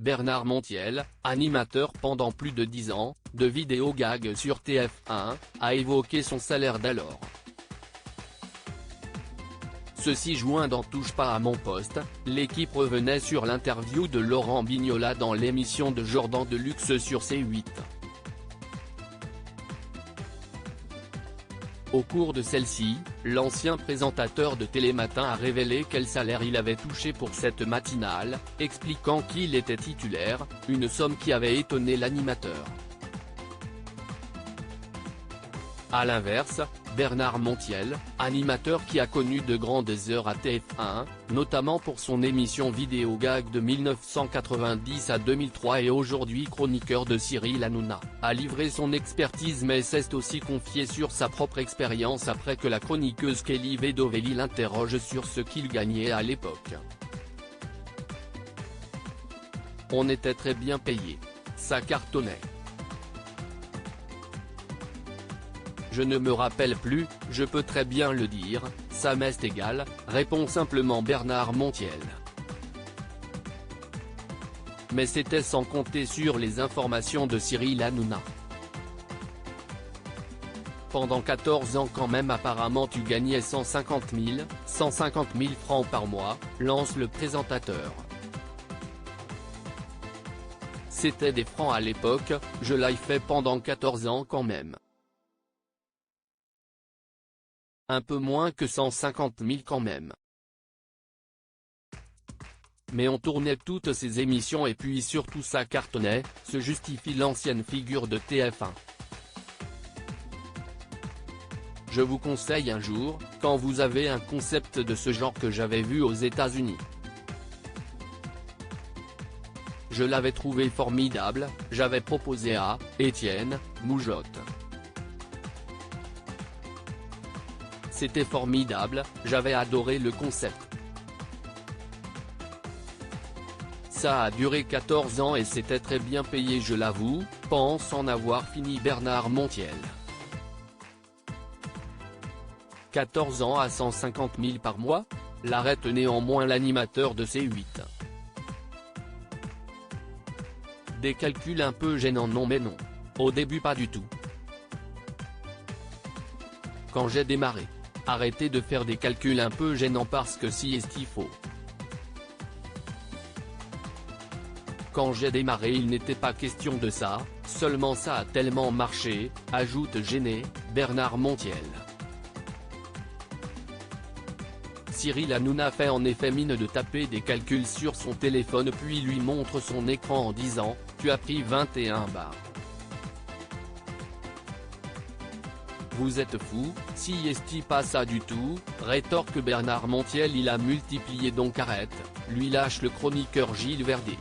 Bernard Montiel, animateur pendant plus de 10 ans, de vidéo gag sur TF1, a évoqué son salaire d'alors. Ce 6 juin dans Touche pas à mon poste, l'équipe revenait sur l'interview de Laurent Bignola dans l'émission de Jordan Deluxe sur C8. Au cours de celle-ci, l'ancien présentateur de Télématin a révélé quel salaire il avait touché pour cette matinale, expliquant qu'il était titulaire, une somme qui avait étonné l'animateur. A l'inverse, Bernard Montiel, animateur qui a connu de grandes heures à TF1, notamment pour son émission vidéo gag de 1990 à 2003 et aujourd'hui chroniqueur de Cyril Hanouna, a livré son expertise mais s'est aussi confié sur sa propre expérience après que la chroniqueuse Kelly Vedovelli l'interroge sur ce qu'il gagnait à l'époque. On était très bien payé. Ça cartonnait. Je ne me rappelle plus, je peux très bien le dire, ça m'est égal, répond simplement Bernard Montiel. Mais c'était sans compter sur les informations de Cyril Hanouna. Pendant 14 ans quand même apparemment tu gagnais 150 000 francs par mois, lance le présentateur. C'était des francs à l'époque, je l'ai fait pendant 14 ans quand même. Un peu moins que 150 000 quand même. Mais on tournait toutes ces émissions et puis surtout ça cartonnait, se justifie l'ancienne figure de TF1. Je vous conseille un jour, quand vous avez un concept de ce genre que j'avais vu aux États-Unis. Je l'avais trouvé formidable, j'avais proposé à Étienne Moujotte. C'était formidable, j'avais adoré le concept. Ça a duré 14 ans et c'était très bien payé je l'avoue, pense en avoir fini Bernard Montiel. 14 ans à 150 000 par mois, l'arrête néanmoins l'animateur de C8. Des calculs un peu gênants non mais non. Au début pas du tout. Quand j'ai démarré. Arrêtez de faire des calculs un peu gênants parce que si est-il faux. Quand j'ai démarré il n'était pas question de ça, seulement ça a tellement marché, ajoute gêné, Bernard Montiel. Cyril Hanouna fait en effet mine de taper des calculs sur son téléphone puis lui montre son écran en disant « Tu as pris 21 bars ». Vous êtes fou, si est-il pas ça du tout, rétorque Bernard Montiel il a multiplié donc arrête, lui lâche le chroniqueur Gilles Verdet.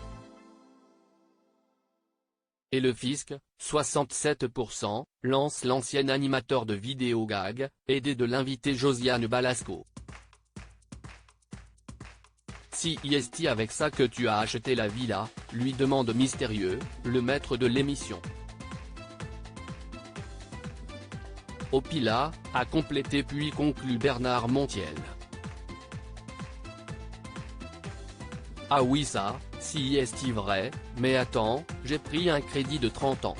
Et le fisc, 67%, lance l'ancien animateur de vidéo gag, aidé de l'invité Josiane Balasco. Si est-il avec ça que tu as acheté la villa, lui demande mystérieux, le maître de l'émission. Opila, a complété puis conclut Bernard Montiel. Ah oui ça, si est-il vrai, mais attends, j'ai pris un crédit de 30 ans.